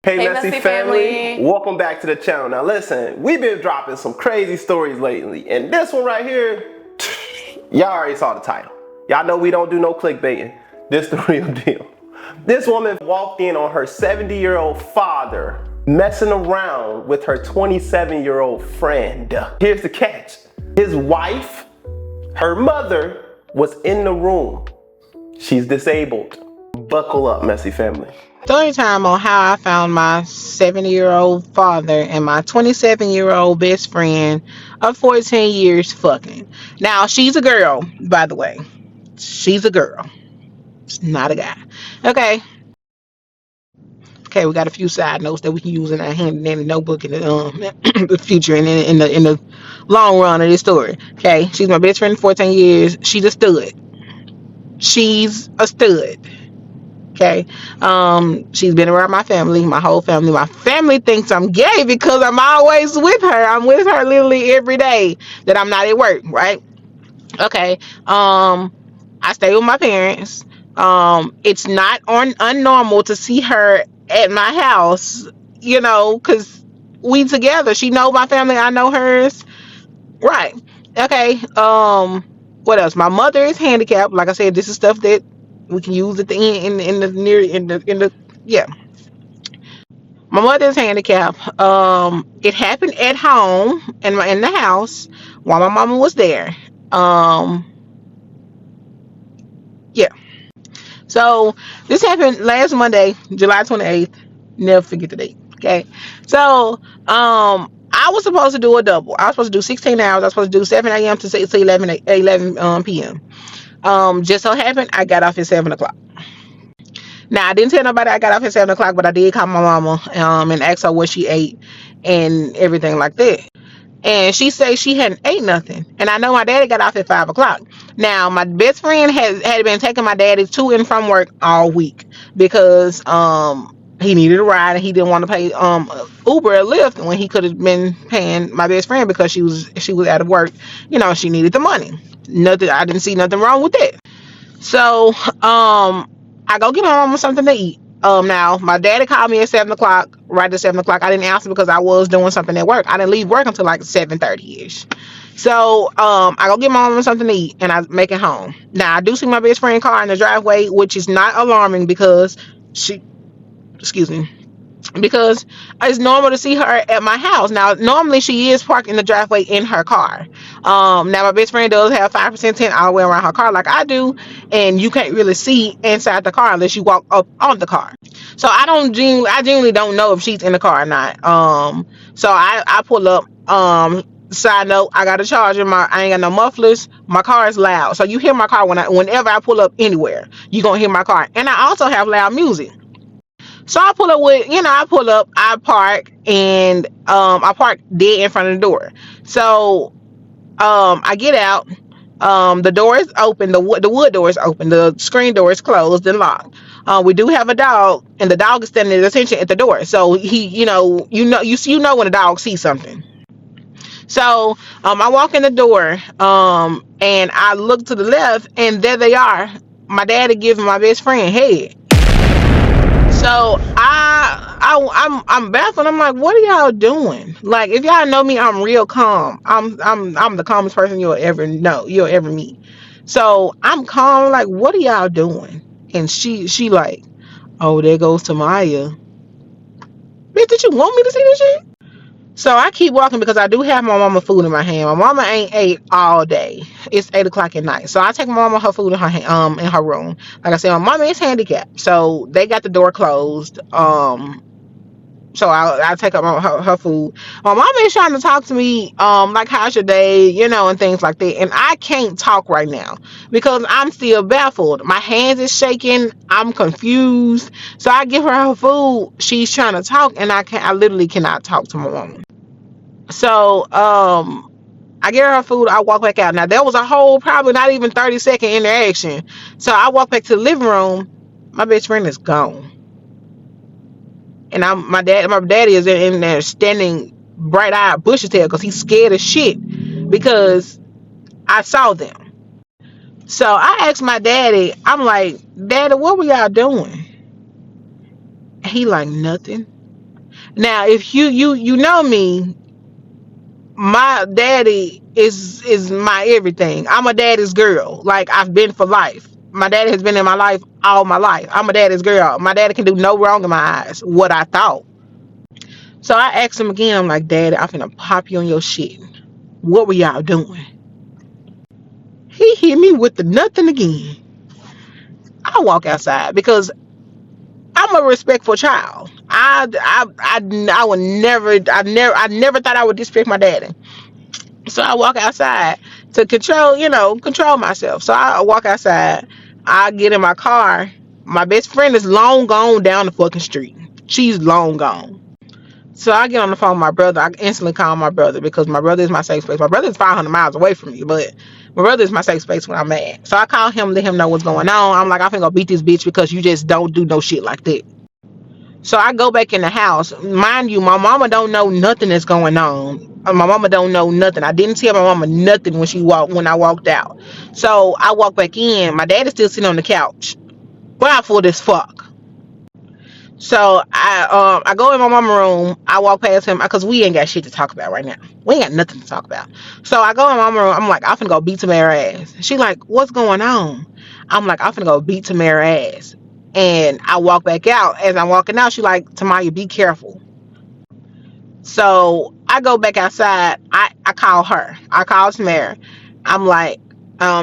Hey, Hey Messy Messy family, family. welcome back to the channel. Now listen, we've been dropping some crazy stories lately, and this one right here, y'all already saw the title. Y'all know we don't do no clickbaiting. This the real deal. This woman walked in on her 70-year-old father messing around with her 27-year-old friend. Here's the catch. His wife, her mother, was in the room. She's disabled. Buckle up, Messy family. Story time on how I found my 70-year-old father and my 27-year-old best friend of 14 years fucking. Now, she's a girl, by the way. She's a girl. It's not a guy. Okay. Okay, we got a few side notes that we can use in our handy dandy notebook in the the future and in the long run of this story. Okay, she's my best friend of 14 years. She's a stud. She's a stud. Okay. She's been around my family, my whole family. My family thinks I'm gay because I'm always with her. I'm with her literally every day that I'm not at work, right? Okay. I stay with my parents. It's not unnormal to see her at my house, because we together. She know my family, I know hers. Right. Okay. What else? My mother is handicapped. Like I said, this is stuff that we can use at the end in the yeah. My mother is handicapped. It happened at home in the house while my mama was there. Um, yeah. So this happened last Monday, July 28th. Never forget the date. Okay. So I was supposed to do a double. I was supposed to do 16 hours. I was supposed to do 7 a.m. to 11 p.m. Just so happened I got off at 7 o'clock. Now I didn't tell nobody I got off at 7 o'clock, but I did call my mama and ask her what she ate and everything like that. And she said she hadn't ate nothing. And I know my daddy got off at 5 o'clock. Now my best friend had been taking my daddy to and from work all week because he needed a ride and he didn't want to pay Uber or Lyft when he could have been paying my best friend because she was out of work. She needed the money. Nothing. I didn't see nothing wrong with that. So I go get my mama something to eat. Now my daddy called me at 7 o'clock. Right at 7 o'clock, I didn't answer because I was doing something at work. I didn't leave work until like 7:30 ish. So I go get my mama something to eat and I make it home. Now I do see my best friend car in the driveway, which is not alarming because she, excuse me, because it's normal to see her at my house. Now normally she is parked in the driveway in her car. Now my best friend does have 5% tint all the way around her car like I do, and you can't really see inside the car unless you walk up on the car. So I genuinely don't know if she's in the car or not. So I pull up. Side note, I got a charger. I ain't got no mufflers. My car is loud, so you hear my car whenever I pull up anywhere. You gonna hear my car, and I also have loud music. So I pull up I park, and I park dead in front of the door. So I get out. The door is open, the wood door is open, the screen door is closed and locked. We do have a dog, and the dog is standing at attention at the door. So he, you know when a dog sees something. So I walk in the door, and I look to the left, and there they are. My daddy giving my best friend head. So I'm baffled. I'm like, what are y'all doing? Like, if y'all know me, I'm real calm. I'm the calmest person you'll ever meet. So I'm calm. Like, what are y'all doing? And she like, oh, there goes Tamaya. Bitch, did you want me to see this shit? So I keep walking because I do have my mama food in my hand. My mama ain't ate all day. It's 8 o'clock at night. So I take my mama her food in her in her room. Like I said, my mama is handicapped, so they got the door closed. So I take up her food. My mama is trying to talk to me, like, how's your day, and things like that. And I can't talk right now because I'm still baffled. My hands is shaking. I'm confused. So I give her food. She's trying to talk, and I literally cannot talk to my mama. So I get her food. I walk back out. Now there was a whole probably not even 30-second interaction. So I walk back to the living room. My best friend is gone, and my daddy is in there standing bright-eyed bushy tail because he's scared as shit because I saw them. So I asked my daddy. I'm like, Daddy, what were y'all doing? He like, nothing. Now, if you know me, my daddy is my everything. I'm a daddy's girl. Like, I've been for life. My daddy has been in my life all my life. I'm a daddy's girl. My daddy can do no wrong in my eyes. What I thought. So I asked him again. I'm like, Daddy, I'm finna pop you on your shit. What were y'all doing? He hit me with the nothing again. I walk outside because I'm a respectful child. I would never, I never thought I would disrespect my daddy. So I walk outside to control myself. So I walk outside. I get in my car. My best friend is long gone down the fucking street. She's long gone. So I get on the phone with my brother. I instantly call my brother because my brother is my safe space. My brother is 500 miles away from me, but my brother is my safe space when I'm mad. So I call him, let him know what's going on. I'm like, I'm finna go beat this bitch because you just don't do no shit like that. So I go back in the house. Mind you, my mama don't know nothing that's going on. My mama don't know nothing. I didn't tell my mama nothing when I walked out. So I walk back in. My dad is still sitting on the couch, baffled as fuck. So I go in my mama room. I walk past him because we ain't got shit to talk about right now. We ain't got nothing to talk about. So I go in my mama room. I'm like, I'm finna go beat Tamara ass. She like, what's going on? I'm like, I'm finna go beat Tamara ass. And I walk back out. As I'm walking out, she like, Tamaya, be careful. So I go back outside. I call her. I call Tamara. I'm like,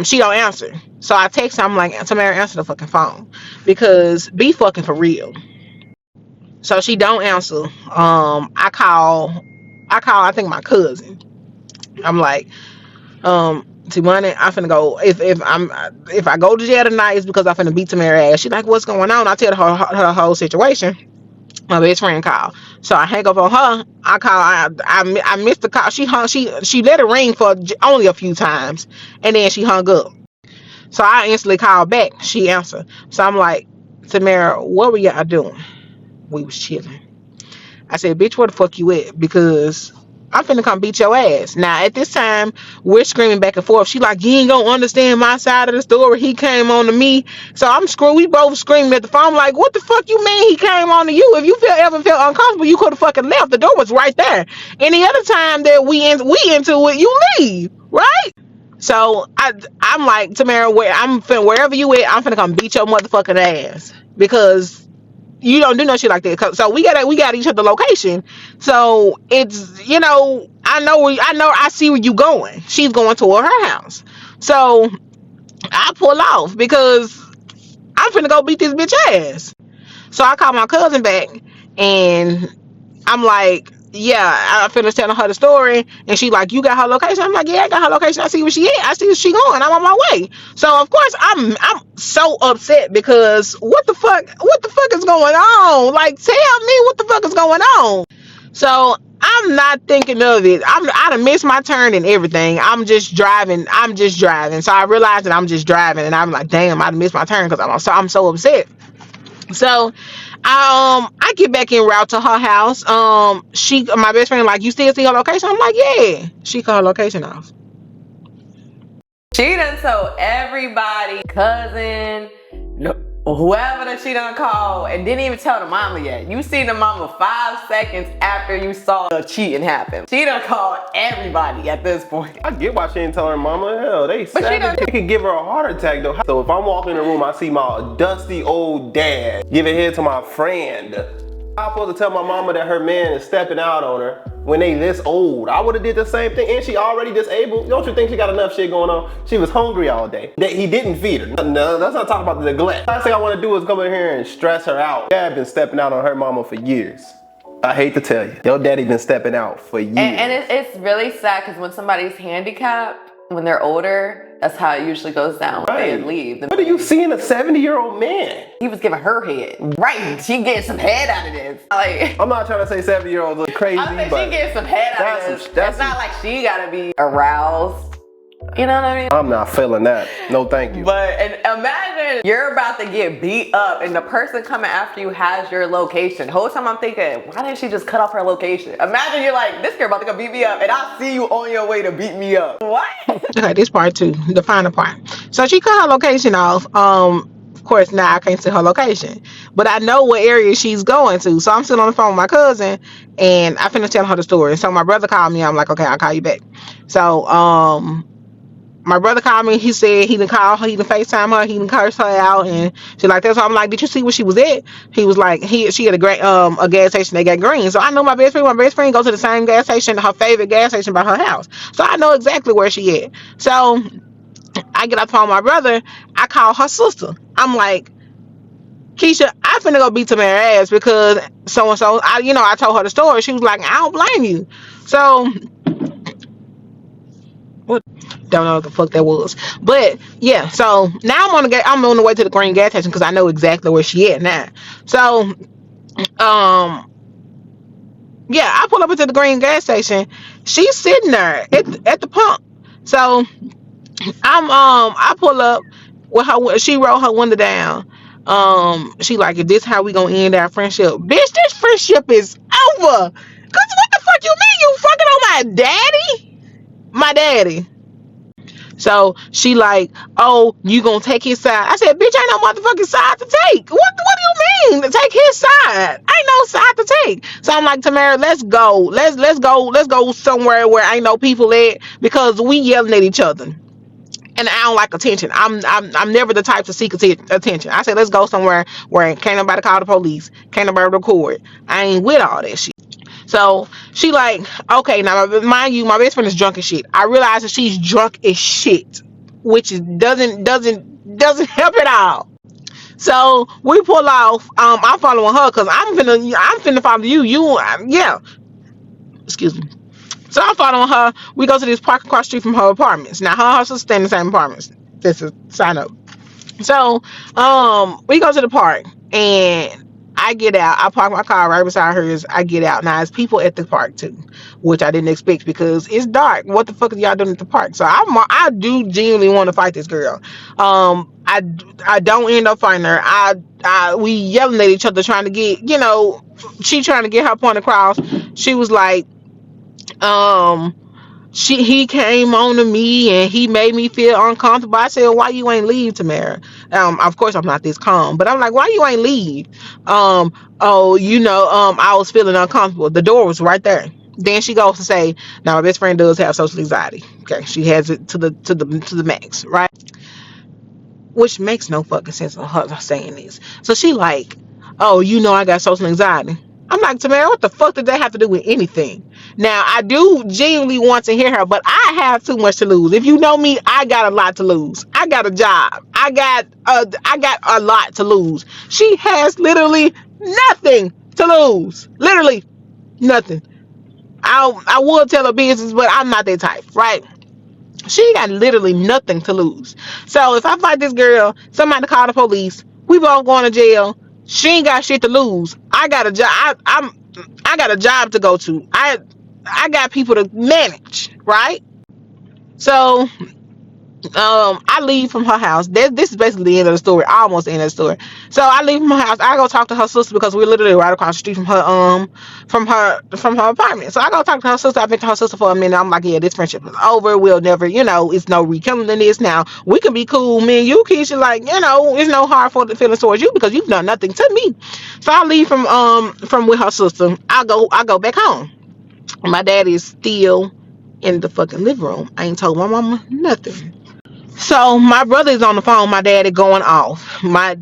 she don't answer. So I text her. I'm like, Tamara, answer the fucking phone because be fucking for real. So she don't answer. I think my cousin. I'm like, T-Money, I'm finna go. If I go to jail tonight, it's because I'm finna beat Tamara ass. She like, what's going on? I tell her whole situation. My best friend called. So I hang up on her. I missed the call. She hung. She let it ring for only a few times, and then she hung up. So I instantly called back. She answered. So I'm like, Tamara, what were y'all doing? We was chilling. I said, bitch, where the fuck you at? Because I'm finna come beat your ass. Now, at this time, we're screaming back and forth. She like, you ain't gonna understand my side of the story. He came on to me. So I'm screwed. We both screaming at the phone. I'm like, what the fuck you mean he came on to you? If you ever felt uncomfortable, you could have fucking left. The door was right there. Any other time that we into it, you leave, right? So I'm like, Tamara, wherever you at, I'm finna come beat your motherfucking ass. Because you don't do no shit like that. So we got each other location. So it's I see where you going. She's going toward her house. So I pull off because I'm finna go beat this bitch ass. So I call my cousin back and I'm like, yeah, I finished telling her the story, and she like, you got her location? I'm like, yeah, I got her location. I see where she at. I see where she going. I'm on my way. So of course I'm so upset because what the fuck is going on? Like, tell me what the fuck is going on. So I'm not thinking of it. I done missed my turn and everything. I'm just driving. So I realized that I'm just driving, and I'm like, damn, I done missed my turn because I'm so upset. So I get back en route to her house. My best friend like, you still see her location? I'm like, yeah. She cut her location off. She done told everybody, cousin, whoever that she done call, and didn't even tell the mama yet. You seen the mama 5 seconds after you saw the cheating happen. She done called everybody at this point. I get why she didn't tell her mama. Hell, they could give her a heart attack though. So if I'm walking in the room, I see my dusty old dad giving head to my friend. I'm supposed to tell my mama that her man is stepping out on her when they this old. I would have did the same thing, and she already disabled. Don't you think she got enough shit going on? She was hungry all day. He didn't feed her. No, let's not talk about the neglect. Last thing I want to do is come in here and stress her out. Dad been stepping out on her mama for years. I hate to tell you, your daddy been stepping out for years. And it's really sad because when somebody's handicapped, when they're older, that's how it usually goes down. Right. They leave. What are you seeing a 70-year-old man? He was giving her head. Right. She getting some head out of this. Like, I'm not trying to say 70-year-olds look crazy, but she getting some head out of this. It's not like she gotta be aroused. You know what I mean? I'm not feeling that. No, thank you. But and imagine you're about to get beat up and the person coming after you has your location. The whole time I'm thinking, why didn't she just cut off her location? Imagine you're like, this girl about to go beat me up and I see you on your way to beat me up. What? Okay, this part too, the final part. So she cut her location off. course, now I can't see her location, but I know what area she's going to. So I'm sitting on the phone with my cousin, and I finished telling her the story. So my brother called me. I'm like, okay, I'll call you back. So my brother called me. He said he didn't call her, he didn't FaceTime her, he didn't curse her out, and she like that. So I'm like, did you see where she was at? He was like, she at a gas station. They got green. So I know my best friend. My best friend goes to the same gas station, her favorite gas station by her house. So I know exactly where she at. So I get off the phone with my brother. I call her sister. I'm like, Keisha, I finna go beat Tamara's ass because so and so. I told her the story. She was like, I don't blame you. So what? Don't know what the fuck that was, but yeah. So now I'm on the way to the green gas station because I know exactly where she at now. So yeah, I pull up into the green gas station. She's sitting there at the pump. So I pull up with her. She rolled her window down. She like, is this how we gonna end our friendship? Bitch, this friendship is over. Cause what the fuck you mean you fucking on my daddy? My daddy. So she like, oh, you gonna take his side? I said, bitch, ain't no motherfucking side to take. What do you mean to take his side? Ain't no side to take. So I'm like, Tamara, let's go. Let's go somewhere where ain't no people at because we yelling at each other. And I don't like attention. I'm never the type to seek attention. I said, let's go somewhere where can't nobody call the police, can't nobody record. I ain't with all that shit. So she like, okay, now mind you, my best friend is drunk as shit. I realize that she's drunk as shit, which is doesn't help at all. So we pull off. I'm following her because I'm finna follow you. Yeah. Excuse me. So I'm following her. We go to this park across the street from her apartments. Now her and her sister stay in the same apartments. This is sign up. So, we go to the park and I get out. I park my car right beside hers. I get out. Now, there's people at the park too, which I didn't expect because it's dark. What the fuck are y'all doing at the park? So I do genuinely want to fight this girl. I don't end up fighting her. We yelling at each other trying to get, she trying to get her point across. She was like, he came on to me and he made me feel uncomfortable. I said, why you ain't leave, Tamara? Of course I'm not this calm, but I'm like, why you ain't leave? I was feeling uncomfortable. The door was right there. Then she goes to say, now my best friend does have social anxiety. Okay, she has it to the max, right? Which makes no fucking sense of her saying this. So she like, oh, I got social anxiety. I'm like, Tamara, what the fuck did that have to do with anything? Now, I do genuinely want to hear her, but I have too much to lose. If you know me, I got a lot to lose. I got a job. I got a lot to lose. She has literally nothing to lose. Literally nothing. I would tell her business, but I'm not that type, right? She got literally nothing to lose. So if I fight this girl, somebody call the police, we both going to jail. She ain't got shit to lose. I got a job. I got a job to go to. I got people to manage, right? So I leave from her house. This is basically the end of the story, almost the end of the story. So I leave from her house. I go talk to her sister because we're literally right across the street from her apartment. So I go talk to her sister. I've been to her sister for a minute. I'm like, yeah, this friendship is over. We'll never, it's no rekindling this. Now we can be cool, me and you, Keisha. Like, it's no hard for the feelings towards you because you've done nothing to me. So I leave from with her sister. I go back home. My daddy is still in the fucking living room. I ain't told my mama nothing. So my brother is on the phone. My daddy going off. Going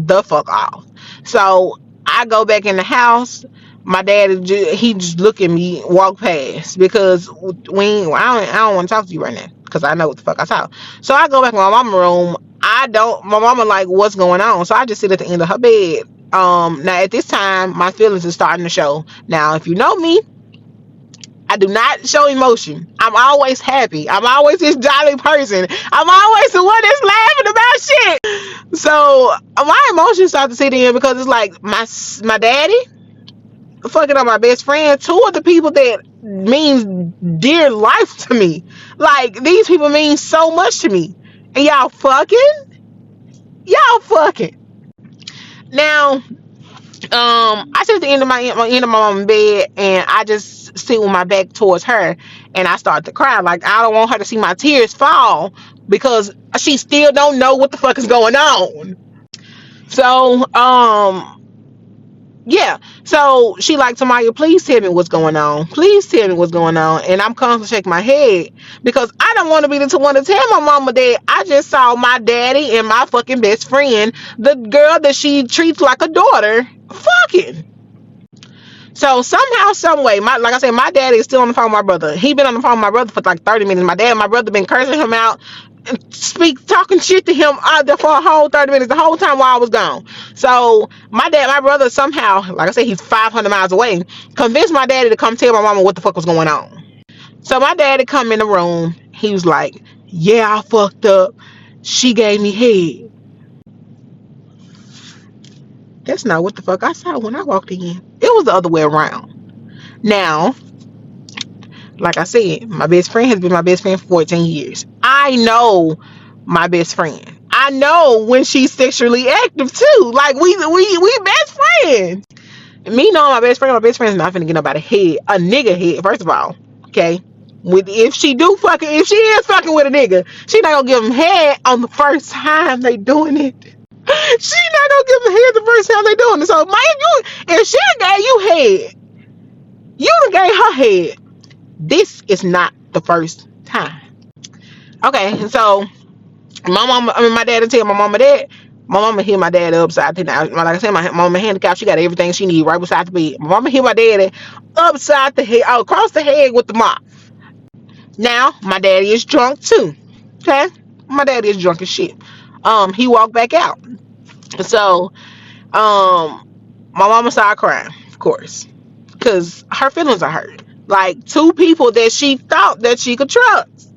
the fuck off. So I go back in the house. My daddy he just look at me, walk past because I don't want to talk to you right now because I know what the fuck I saw. So I go back in my mama room. My mama like, what's going on? So I just sit at the end of her bed. Now at this time my feelings are starting to show. Now if you know me, I do not show emotion. I'm always happy. I'm always this jolly person. I'm always the one that's laughing about shit. So my emotions start to sit in because it's like my daddy fucking on my best friend, two of the people that means dear life to me. Like these people mean so much to me. And y'all fucking. Now I sit at the end of my mama's bed and I just sit with my back towards her, and I start to cry. Like, I don't want her to see my tears fall because she still don't know what the fuck is going on. So, yeah. So she like, Tamaya, please tell me what's going on. Please tell me what's going on. And I'm constantly shaking my head because I don't want to be the one to tell my mama that I just saw my daddy and my fucking best friend, the girl that she treats like a daughter, fucking. So somehow, some way, like I said, my daddy is still on the phone with my brother. He been on the phone with my brother for like 30 minutes. My dad and my brother been cursing him out and talking shit to him out there for a whole 30 minutes, the whole time while I was gone. So my brother somehow, like I said, he's 500 miles away, convinced my daddy to come tell my mama what the fuck was going on. So my daddy come in the room. He was like, yeah, I fucked up. She gave me head. That's not what the fuck I saw when I walked in. It was the other way around. Now, like I said, my best friend has been my best friend for 14 years. I know my best friend. I know when she's sexually active too. Like, we best friends. Me knowing my best friend's not finna get nobody head, a nigga head, first of all. Okay? If she is fucking with a nigga, she not gonna give him head on the first time they doing it. She not gonna give him head the first time they doing it. So, if she gave you head, you done gave her head. This is not the first time. Okay, so my dad will tell my mama that. My mama hit my dad upside the head. Like I said, my mama handicapped. She got everything she need right beside the bed. My mama hit my daddy upside the head, across the head with the mop. Now my daddy is drunk too. Okay, my daddy is drunk as shit. He walked back out. So, my mama started crying, of course, because her feelings are hurt. Like, two people that she thought that she could trust.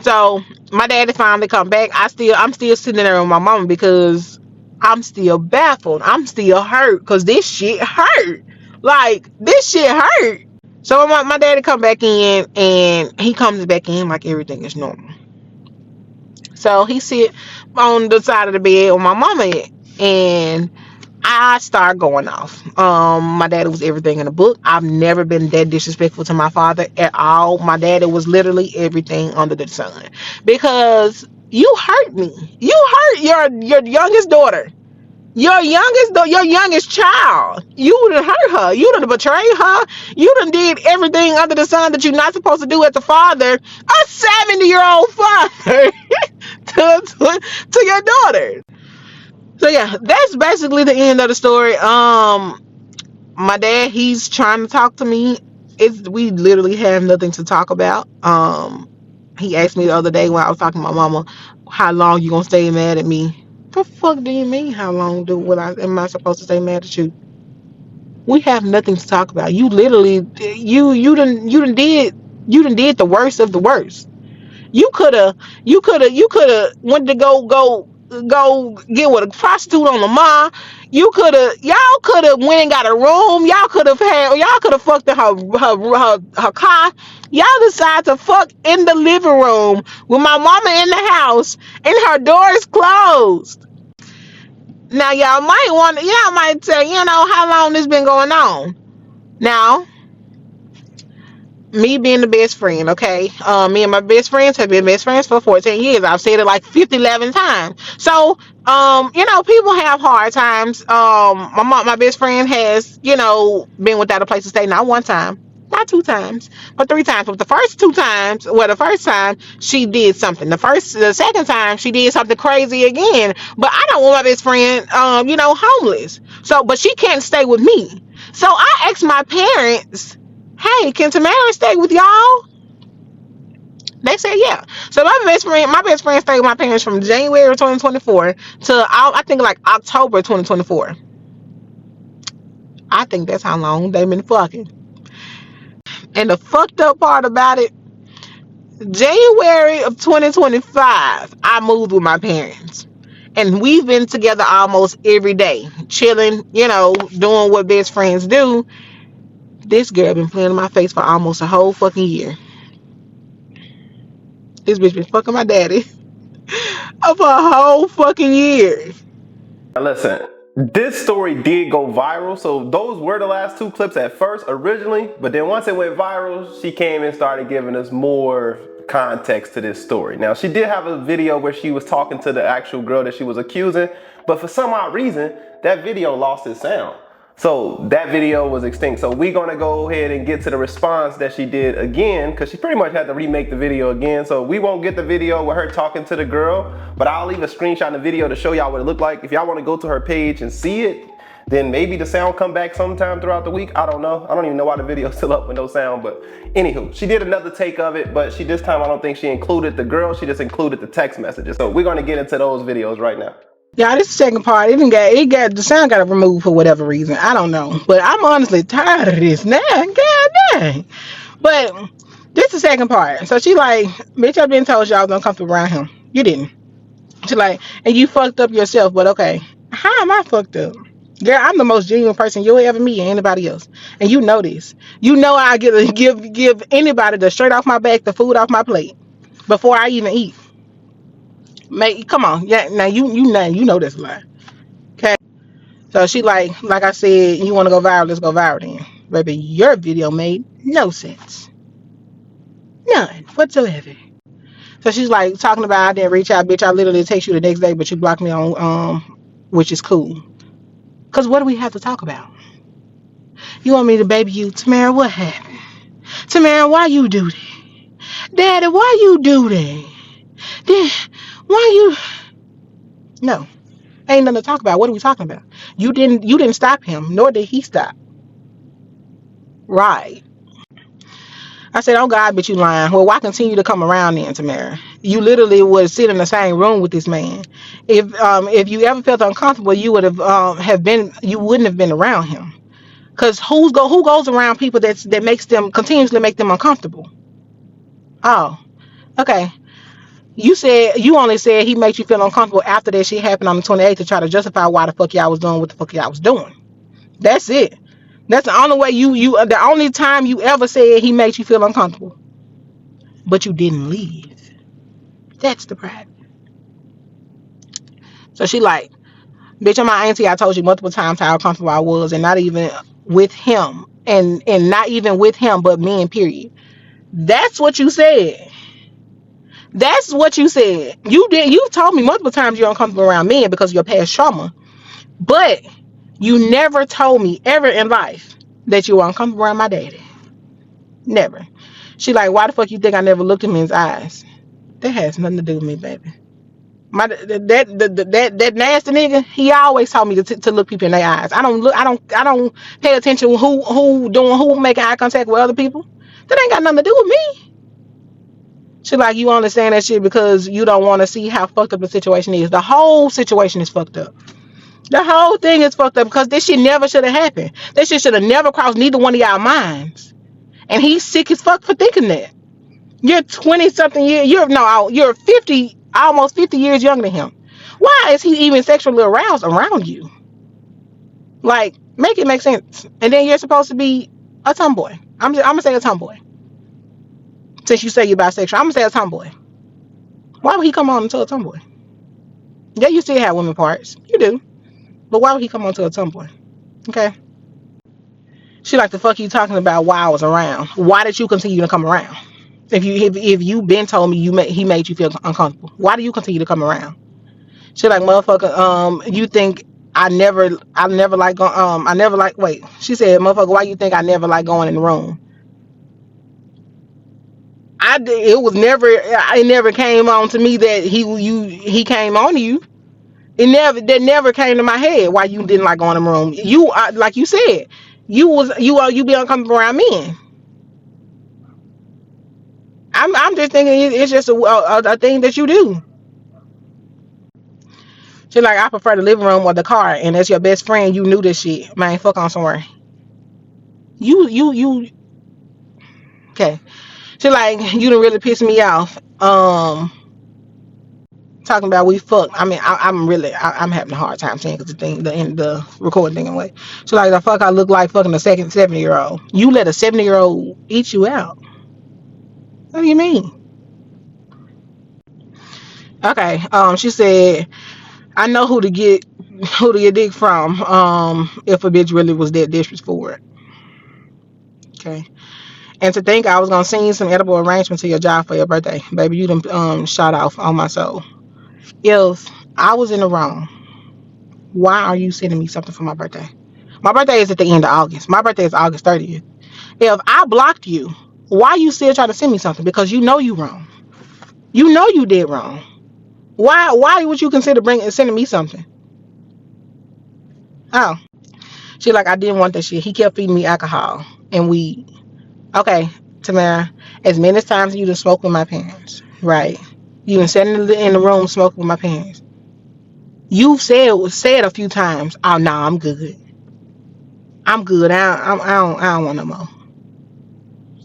So my daddy finally come back. I'm still sitting there with my mama because I'm still baffled. I'm still hurt because this shit hurt. Like, this shit hurt. So my daddy come back in, and he comes back in like everything is normal. So he sit on the side of the bed where my mama at, and I start going off. My daddy was everything in the book. I've never been that disrespectful to my father at all. My daddy was literally everything under the sun. Because you hurt me. You hurt your youngest daughter. Your youngest child. You done hurt her. You done betrayed her. You done did everything under the sun that you're not supposed to do as a father. A 70-year-old father to your daughter. So yeah, that's basically the end of the story. My dad, he's trying to talk to me. We literally have nothing to talk about. He asked me the other day when I was talking to my mama, how long you gonna stay mad at me? The fuck do you mean? How long am I supposed to stay mad at you? We have nothing to talk about. You literally, you done did the worst of the worst. You coulda went to go get with a prostitute on the mall. Y'all could have went and got a room. Y'all could have fucked in her car. Y'all decided to fuck in the living room with my mama in the house and her doors closed. Now y'all might say, how long this been going on. Now, me being the best friend, okay? Me and my best friends have been best friends for 14 years. I've said it like 11 times. So, people have hard times. My best friend has, been without a place to stay, not one time, not two times, but three times. But the first time she did something. The second time she did something crazy again. But I don't want my best friend, homeless. So, but she can't stay with me. So I asked my parents, hey, can Tamara stay with y'all? They said yeah. So my best friend stayed with my parents from January 2024 to I think like October 2024. I think that's how long they've been fucking. And the fucked up part about it, January of 2025, I moved with my parents. And we've been together almost every day, chilling, doing what best friends do. This girl been playing in my face for almost a whole fucking year. This bitch been fucking my daddy for a whole fucking year. Now listen, This story did go viral, so those were the last two clips at first originally, but then once it went viral, she came and started giving us more context to this story. Now, she did have a video where she was talking to the actual girl that she was accusing, but for some odd reason, that video lost its sound. So that video was extinct. So we're gonna go ahead and get to the response that she did again, because she pretty much had to remake the video again. So we won't get the video with her talking to the girl, but I'll leave a screenshot in the video to show y'all what it looked like. If y'all wanna go to her page and see it, then maybe the sound come back sometime throughout the week. I don't know. I don't even know why the video's still up with no sound, but anywho, she did another take of it, but this time I don't think she included the girl, she just included the text messages. So we're gonna get into those videos right now. Yeah, this second part, it got the sound got removed for whatever reason. I don't know, but I'm honestly tired of this now. God dang. But this is the second part. So she like, bitch, I've been told y'all don't come around him. You didn't. She like, and you fucked up yourself. But okay, how am I fucked up? Girl, I'm the most genuine person you'll ever meet, and anybody else, and you know this. You know I give anybody the shirt off my back, the food off my plate before I even eat. Mate, come on, yeah. Now you know this lie. Okay. So she like I said, you want to go viral? Let's go viral then, baby. Your video made no sense, none whatsoever. So she's like talking about I didn't reach out, bitch. I literally text you the next day, but you blocked me on which is cool. Cause what do we have to talk about? You want me to baby you, Tamara? What happened? Tamara, why you do that? Daddy, why you do that? Dad, why you? No, ain't nothing to talk about. What are we talking about? You didn't stop him, nor did he stop. Right. I said, oh God, bitch, you lying. Well, why continue to come around then, Tamara? You literally would sit in the same room with this man. If you ever felt uncomfortable, you would you wouldn't have been around him. Cause who goes around people that makes them continuously make them uncomfortable? Oh, okay. You only said he makes you feel uncomfortable after that shit happened on the 28th to try to justify why the fuck y'all was doing what the fuck y'all was doing. That's it. That's the only way the only time you ever said he makes you feel uncomfortable. But you didn't leave. That's the problem. So she like, bitch, I'm my auntie. I told you multiple times how uncomfortable I was, and not even with him, and not even with him, but men. Period. That's what you said. That's what you said. You did. You told me multiple times you're uncomfortable around men because of your past trauma, but you never told me ever in life that you were uncomfortable around my daddy. Never. She like, why the fuck you think I never looked him in his eyes? That has nothing to do with me, baby. That nasty nigga, he always told me to look people in their eyes. I don't pay attention to who making eye contact with other people. That ain't got nothing to do with me. She like, you understand that shit because you don't want to see how fucked up the situation is. The whole situation is fucked up. The whole thing is fucked up because this shit never should have happened. This shit should have never crossed neither one of y'all minds. And he's sick as fuck for thinking that. You're 20 something years. You're 50, almost 50 years younger than him. Why is he even sexually aroused around you? Like, make it make sense. And then you're supposed to be a tomboy. I'm gonna say a tomboy. Since you say you're bisexual, I'm gonna say a tomboy. Why would he come on to a tomboy? Yeah, you still have women parts. You do. But why would he come on to a tomboy? Okay. She like the fuck you talking about while I was around. Why did you continue to come around? If you been told me he made you feel uncomfortable, why do you continue to come around? She like, motherfucker, you think I never like I never like wait. She said, motherfucker, why you think I never like going in the room? It never came on to me that he came on to you. That never came to my head why you didn't like going in the room. You like you said, you be uncomfortable around men. I'm just thinking it's just a thing that you do. She like, I prefer the living room or the car, and as your best friend, you knew this shit. Man, fuck on somewhere. You okay. She like, you done really piss me off. Talking about we fuck. I mean, I'm having a hard time saying because the recording thing away. She like, the fuck I look like fucking a second 70-year-old. You let a 70-year-old eat you out. What do you mean? Okay. She said, I know who to get dick from. If a bitch really was that desperate for it. Okay. And to think I was gonna send you some edible arrangements to your job for your birthday, baby, you done shot off on my soul. If I was in the wrong, why are you sending me something for my birthday? My birthday is at the end of August. My birthday is August 30th. If I blocked you, why you still trying to send me something? Because you know you wrong. You know you did wrong. Why would you consider sending me something? Oh, she like I didn't want that shit. He kept feeding me alcohol and weed. Okay, Tamara, as many times you done smoked with my parents, right? You done sat in the room smoking with my parents. You've said a few times, "Oh no, I'm good. I'm good. I don't want no more."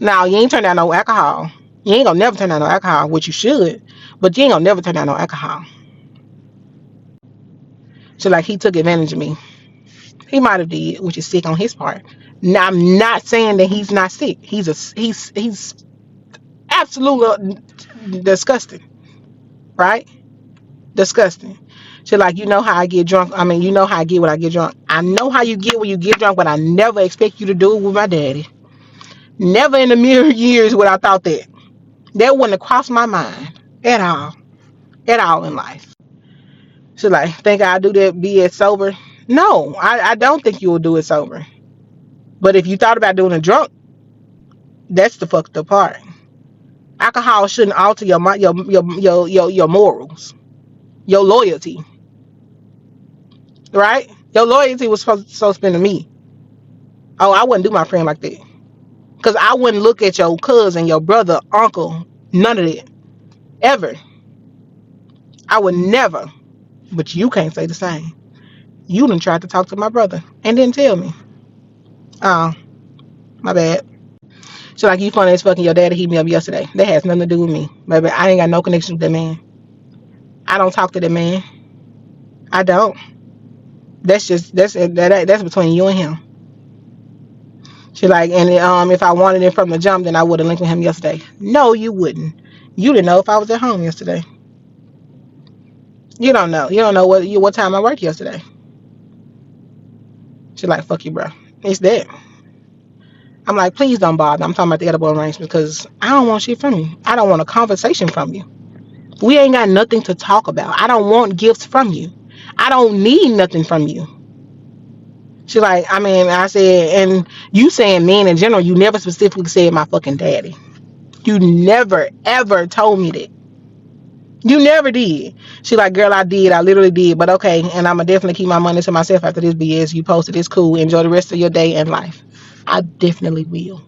Now you ain't turn down no alcohol. You ain't gonna never turn down no alcohol, which you should, but you ain't gonna never turn down no alcohol. So like he took advantage of me. He might have did, which is sick on his part. Now I'm not saying that he's not sick. He's absolutely disgusting, right? Disgusting. So like you know how I get drunk. I mean, you know how I get when I get drunk. I know how you get when you get drunk, but I never expect you to do it with my daddy. Never in a million years would I thought that. That wouldn't have crossed my mind at all in life. So like, think I'll do that? Be it sober? No, I don't think you will do it sober. But if you thought about doing it drunk, that's the fucked up part. Alcohol shouldn't alter your morals, your loyalty, right? Your loyalty was supposed to spend to me. Oh, I wouldn't do my friend like that. Because I wouldn't look at your cousin, your brother, uncle, none of that. Ever. I would never. But you can't say the same. You done tried to talk to my brother and didn't tell me. Oh, my bad. So like you funny as fucking your daddy hit me up yesterday. That has nothing to do with me. Baby, I ain't got no connection with that man. I don't talk to that man. I don't. That's between you and him. She like, and if I wanted it from the jump, then I would have linked with him yesterday. No, you wouldn't. You didn't know if I was at home yesterday. You don't know. You don't know what time I worked yesterday. She like, fuck you, bro. It's that. I'm like, please don't bother. I'm talking about the edible arrangement because I don't want shit from you. I don't want a conversation from you. We ain't got nothing to talk about. I don't want gifts from you. I don't need nothing from you. She like, I mean, I said, and you saying men in general, you never specifically said my fucking daddy. You never, ever told me that. You never did. She like, girl, I did. I literally did. But okay, and I'm going to definitely keep my money to myself after this BS. You posted. It's cool. Enjoy the rest of your day and life. I definitely will.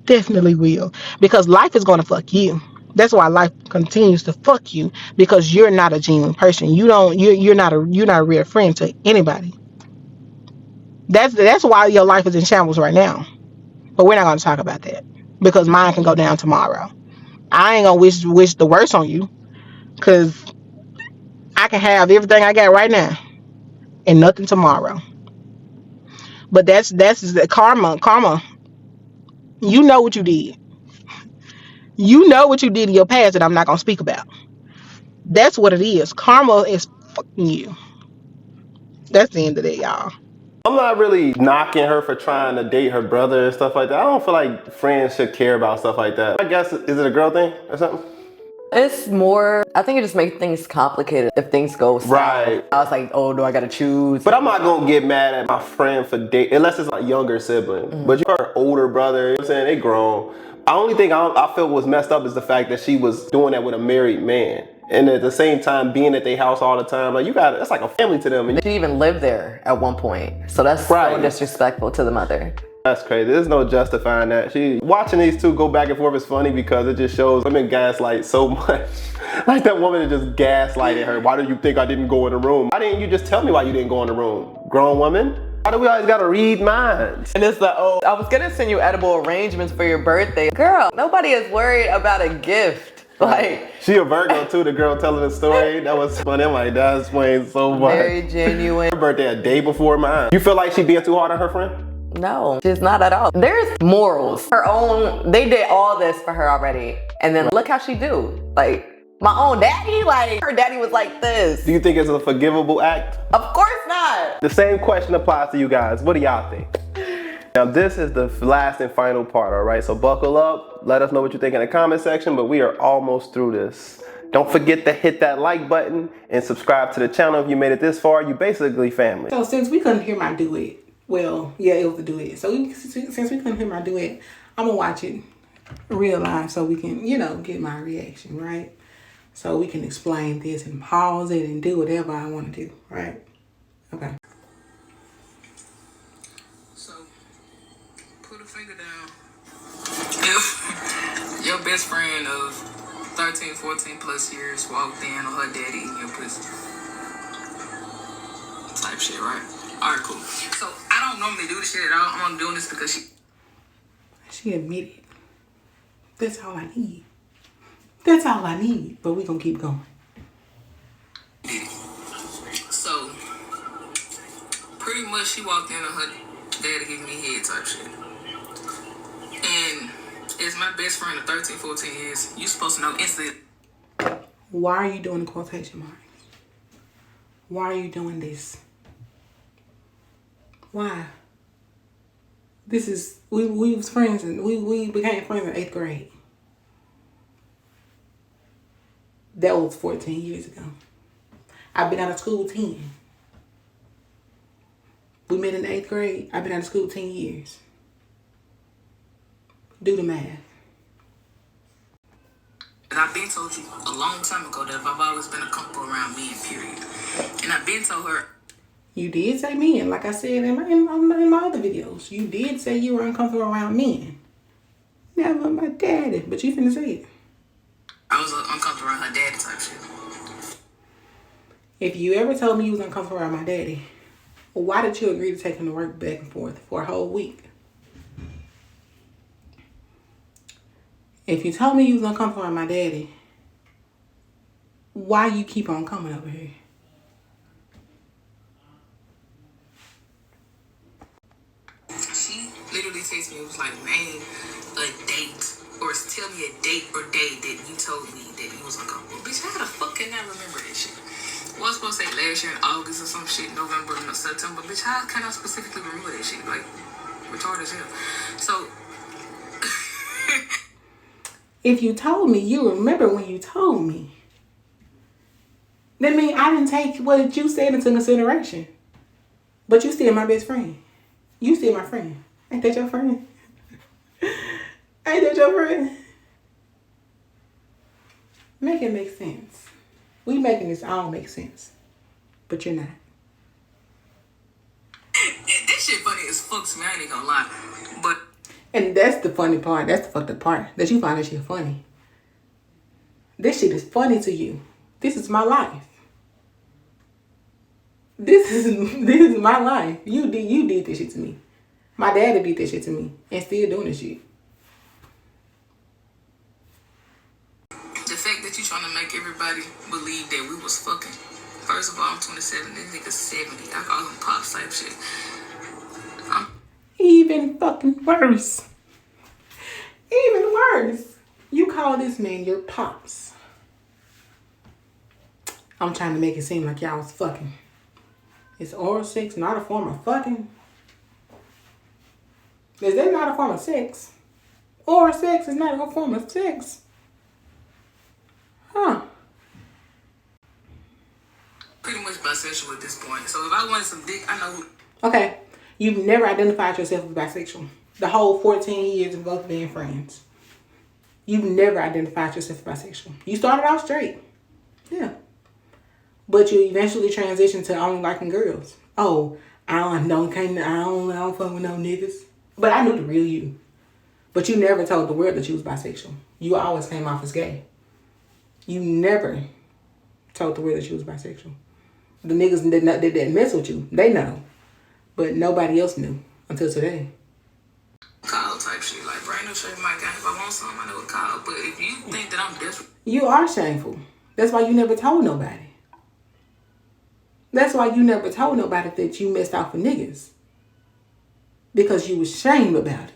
Definitely will. Because life is going to fuck you. That's why life continues to fuck you. Because you're not a genuine person. You're not a real friend to anybody. That's why your life is in shambles right now. But we're not going to talk about that. Because mine can go down tomorrow. I ain't going to wish the worst on you. Because I can have everything I got right now and nothing tomorrow. But that's the karma. Karma. You know what you did. You know what you did in your past that I'm not gonna speak about. That's what it is. Karma is fucking you. That's the end of it, y'all. I'm not really knocking her for trying to date her brother and stuff like that. I don't feel like friends should care about stuff like that. I guess, is it a girl thing or something? It's more, I think it just makes things complicated if things go south. Right. I was like, oh, do I gotta choose? But I'm not gonna get mad at my friend for dating, unless it's a younger sibling. Mm-hmm. But you're her older brother, you know what I'm saying? They grown. The only thing I feel was messed up is the fact that she was doing that with a married man. And at the same time, being at their house all the time, like that's like a family to them. She even lived there at one point. So that's so disrespectful to the mother. That's crazy. There's no justifying that. Watching these two go back and forth is funny because it just shows women gaslight so much. Like that woman just gaslighting her. Why do you think I didn't go in the room? Why didn't you just tell me why you didn't go in the room? Grown woman? Why do we always gotta read minds? And it's like, oh, I was gonna send you edible arrangements for your birthday. Girl, nobody is worried about a gift. Like, she a Virgo too, the girl telling the story. That was funny. I'm like, that explains so much. Very genuine. Her birthday a day before mine. You feel like she being too hard on her friend? No, she's not at all. There's morals. Her own, they did all this for her already. And then look how she do. Like, My own daddy? Like, her daddy was like this. Do you think it's a forgivable act? Of course not. The same question applies to you guys. What do y'all think? Now this is the last and final part, all right? So buckle up. Let us know what you think in the comment section, but we are almost through this. Don't forget to hit that like button and subscribe to the channel if you made it this far. You basically family. So since we couldn't hear my duet, well, yeah, it was a duet. So since we couldn't hear my duet, I'm gonna watch it real live so we can, you know, get my reaction, right? So we can explain this and pause it and do whatever I want to do, right? Okay. So, put a finger down. If your best friend of 13, 14 plus years walked in on her daddy eating your pussy. Type shit, right? Alright, cool. So, I don't normally do this shit at all. I'm only doing this because She admitted. That's all I need. That's all I need. But we gonna keep going. So, pretty much she walked in on her daddy giving me head type shit. And as my best friend of 13, 14 years, you supposed to know instantly. Why are you doing the quotation marks? Why are you doing this? Why? This is, we was friends and we became friends in 8th grade. That was 14 years ago. I've been out of school 10. We met in the 8th grade. I've been out of school 10 years. Do the math. And I've been told you a long time ago that I've always been uncomfortable around men, period. And I've been told her. You did say men, like I said in my other videos. You did say you were uncomfortable around men. Never my daddy, but you finna say it. I was uncomfortable around her daddy type shit. If you ever told me you was uncomfortable around my daddy, why did you agree to take him to work back and forth for a whole week? If you told me you was uncomfortable around my daddy, why you keep on coming over here? She literally texted me, it was like, name a date, or tell me a date or day that you told me that you was uncomfortable. Bitch, how the fuck can I remember that shit? Well, I was supposed to say last year in August or some shit, November, no, September. Bitch, how can I specifically remember that shit? Like, retarded as hell. So, If you told me, you remember when you told me. That means I didn't take what you said into consideration. But you still my best friend. You still my friend. Ain't that your friend? Ain't that your friend? Make it make sense. We making this all make sense. But you're not. this shit funny as fuck to me, I ain't gonna lie. But And that's the funny part. That's the fucked up part. That you find this shit funny. This shit is funny to you. This is my life. This is my life. You did this shit to me. My daddy did this shit to me. And still doing this shit. the fact that you trying to make everybody believe that we was fucking. First of all, I'm 27, this nigga's 70. I call him pops type shit. Even fucking worse. Even worse. You call this man your pops. I'm trying to make it seem like y'all was fucking. Is oral sex not a form of fucking? Is that not a form of sex? Oral sex is not a form of sex. Huh. Pretty much bisexual at this point. So if I wanted some dick, I know. Okay. You've never identified yourself as bisexual. The whole 14 years of both being friends. You've never identified yourself as bisexual. You started off straight. Yeah. But you eventually transitioned to only liking girls. Oh, I don't fuck with no niggas. But I knew the real you. But you never told the world that you was bisexual. You always came off as gay. You never told the world that you was bisexual. The niggas that didn't mess with you, they know. But nobody else knew until today. Call type shit. Like, bring no shit in my game. If I want something, I know what call. But if you think that I'm desperate. You are shameful. That's why you never told nobody. That's why you never told nobody that you messed out for niggas. Because you was ashamed about it.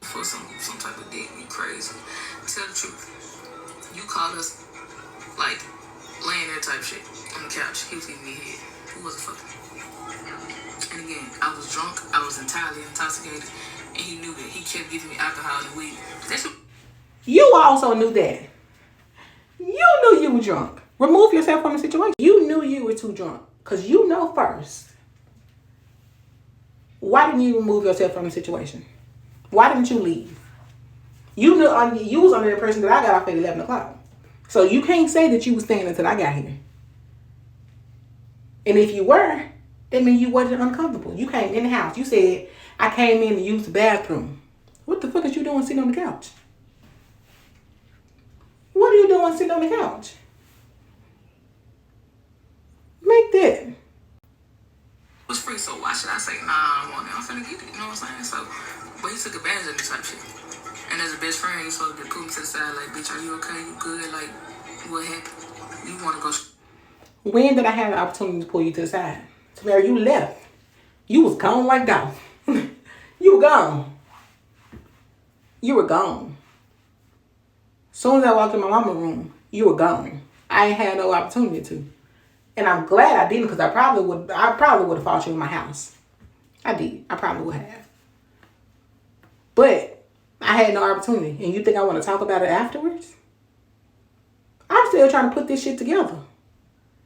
For some type of dick, you crazy. Tell the truth. was drunk. I was entirely intoxicated, and he knew that. He kept giving me alcohol and weed. You also knew that. You knew you were drunk. Remove yourself from the situation. You knew you were too drunk. Because you know first. Why didn't you remove yourself from the situation? Why didn't you leave? You knew you was under the impression that I got off at 11 o'clock. So you can't say that you was staying until I got here. And if you were, that means you wasn't uncomfortable. You came in the house. You said, I came in to use the bathroom. What the fuck is you doing sitting on the couch? What are you doing sitting on the couch? Make that. It was free, so why should I say, nah, I don't want it? I'm finna get it, you know what I'm saying? So, but he took advantage of me type shit. And as a best friend, he's supposed to be put me to the side, like, bitch, are you okay? You good? Like, what happened? You wanna go? When did I have the opportunity to pull you to the side? Tamara, you left. You was gone like that. You were gone. You were gone. As soon as I walked in my mama's room, you were gone. I ain't had no opportunity to. And I'm glad I didn't, because I probably would have fought you in my house. I did. I probably would have. But I had no opportunity. And you think I want to talk about it afterwards? I'm still trying to put this shit together.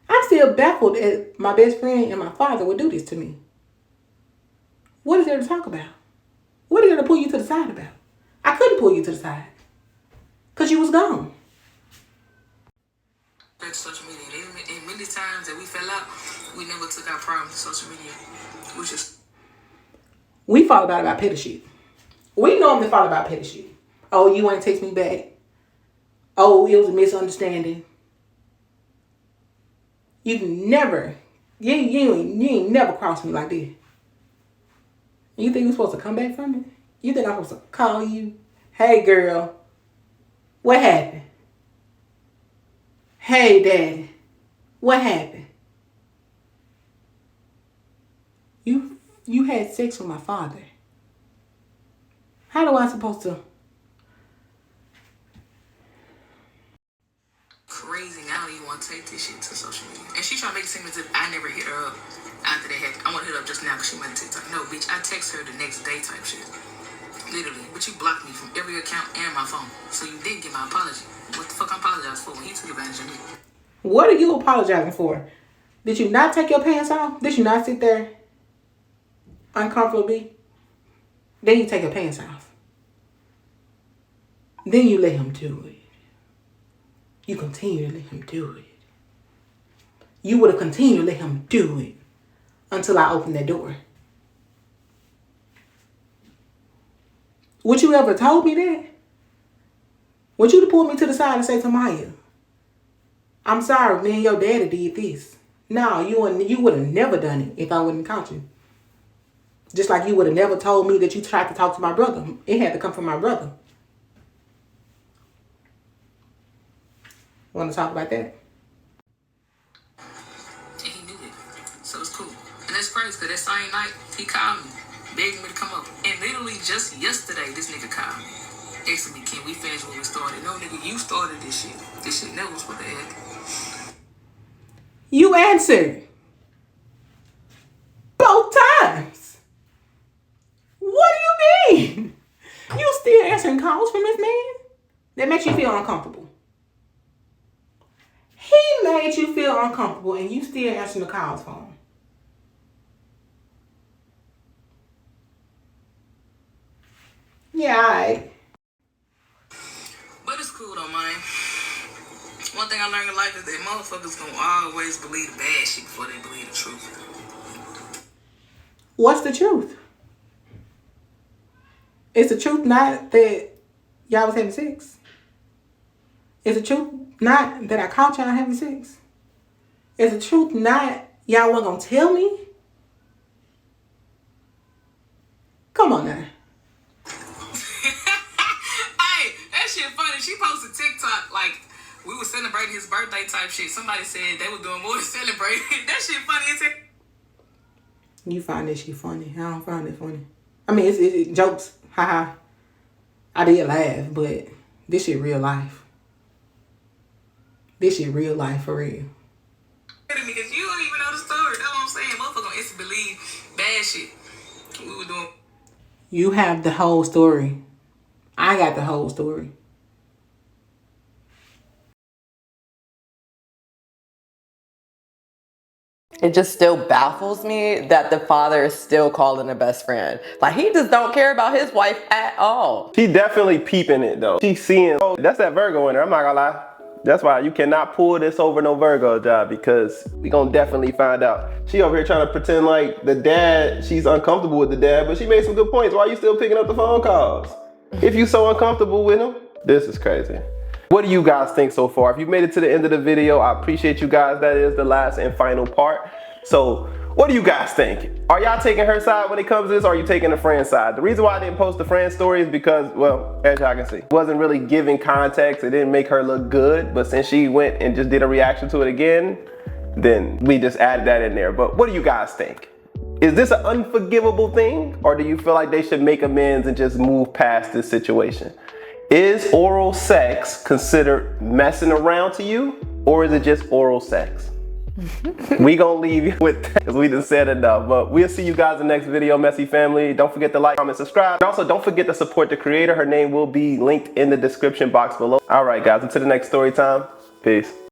I'm still baffled that my best friend and my father would do this to me. What is there to talk about? What is there to pull you to the side about? I couldn't pull you to the side. Because you was gone. Back to social media. And many times that we fell out, we never took our problems to social media. We fought about petty shit. We normally fought about petty shit. Oh, you ain't text me back. Oh, it was a misunderstanding. You ain't never crossed me like this. You think you're supposed to come back from it? You think I'm supposed to call you? Hey, girl. What happened? Hey, daddy. What happened? You had sex with my father. How do I supposed to? Crazy. Now you want to take this shit to social media. And she trying to make it seem as if I never hit her up after they had. I want to hit her up just now because she went to TikTok. No, bitch, I text her the next day type shit. Literally. But you blocked me from every account and my phone. So you didn't get my apology. What the fuck I apologize for when he took advantage of me? What are you apologizing for? Did you not take your pants off? Did you not sit there uncomfortably? Then you take your pants off. Then you let him do it. You continue to let him do it. You would have continued to let him do it until I opened that door. Would you ever told me that? Would you have pulled me to the side and say, Tamaya, I'm sorry, me and your daddy did this. No, you would have never done it if I wouldn't caught you. Just like you would have never told me that you tried to talk to my brother. It had to come from my brother. Want to talk about that? And he knew it. So it's cool. And that's crazy because that same night, he called me, begging me to come up. And literally just yesterday, this nigga called me. Asking me, can we finish what we started? No, nigga, you started this shit. This shit never was supposed to happen. You answered. Both times. What do you mean? You still answering calls from this man? That makes you feel uncomfortable. He made you feel uncomfortable and you still answering the calls for him. Yeah, alright. But it's cool though, man. One thing I learned in life is that motherfuckers gonna always believe the bad shit before they believe the truth. What's the truth? Is the truth not that y'all was having sex? Is the truth not that I caught y'all having sex? Is the truth not y'all wasn't gonna tell me? Come on now. Hey, that shit funny. She posted TikTok like we were celebrating his birthday type shit. Somebody said they were doing more than celebrating. That shit funny as hell. You find that shit funny. I don't find it funny. I mean, it's jokes. Haha. I did laugh, but this shit real life. This shit real life for real. Because you don't even know the story. That's what I'm saying. Motherfucker gonna instantly believe bad shit. We were doing. You have the whole story. I got the whole story. It just still baffles me that the father is still calling a best friend. Like, he just don't care about his wife at all. She definitely peeping it though. She's seeing, oh, that's that Virgo in her, I'm not gonna lie. That's why you cannot pull this over no Virgo job, because we gonna definitely find out. She over here trying to pretend like the dad, she's uncomfortable with the dad, but she made some good points. Why are you still picking up the phone calls? If you so uncomfortable with him, this is crazy. What do you guys think so far? If you made it to the end of the video, I appreciate you guys. That is the last and final part. So what do you guys think? Are y'all taking her side when it comes to this, or are you taking the friend side? The reason why I didn't post the friend story is because, well, as y'all can see, it wasn't really giving context. It didn't make her look good, but since she went and just did a reaction to it again, then we just added that in there. But what do you guys think? Is this an unforgivable thing, or do you feel like they should make amends and just move past this situation? Is oral sex considered messing around to you, or is it just oral sex? We gonna leave you with that, because we done said enough. But we'll see you guys in the next video, Messy family. Don't forget to like, comment, subscribe. And also don't forget to support the creator. Her name will be linked in the description box below. All right, guys, until the next story time. Peace.